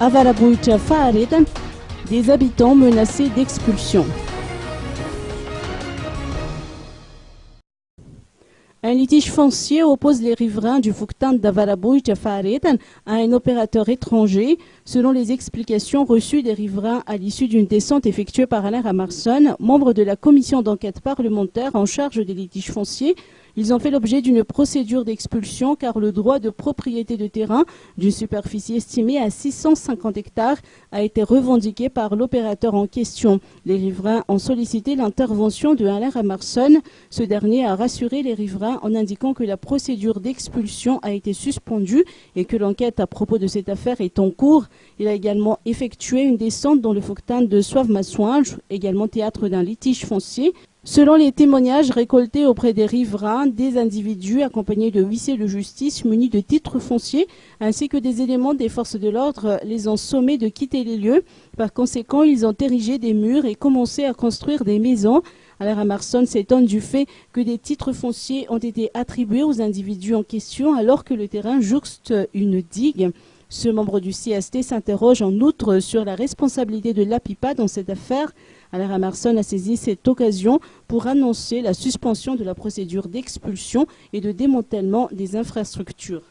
Avarabuicha Faredan, des habitants menacés d'expulsion. Un litige foncier oppose les riverains du Fuktan d'Avarabuicha Faredan à un opérateur étranger, selon les explications reçues des riverains à l'issue d'une descente effectuée par Alain Ramarson, membre de la commission d'enquête parlementaire en charge des litiges fonciers. Ils ont fait l'objet d'une procédure d'expulsion car le droit de propriété de terrain d'une superficie estimée à 650 hectares a été revendiqué par l'opérateur en question. Les riverains ont sollicité l'intervention de Alain Ramarson. Ce dernier a rassuré les riverains en indiquant que la procédure d'expulsion a été suspendue et que l'enquête à propos de cette affaire est en cours. Il a également effectué une descente dans le Fuktan de Soivmassouinge, également théâtre d'un litige foncier. Selon les témoignages récoltés auprès des riverains, des individus accompagnés de huissiers de justice munis de titres fonciers ainsi que des éléments des forces de l'ordre les ont sommés de quitter les lieux. Par conséquent, ils ont érigé des murs et commencé à construire des maisons. Alain Ramarson s'étonne du fait que des titres fonciers ont été attribués aux individus en question alors que le terrain jouxte une digue. Ce membre du CST s'interroge en outre sur la responsabilité de l'APIPA dans cette affaire. Alain Ramarson a saisi cette occasion pour annoncer la suspension de la procédure d'expulsion et de démantèlement des infrastructures.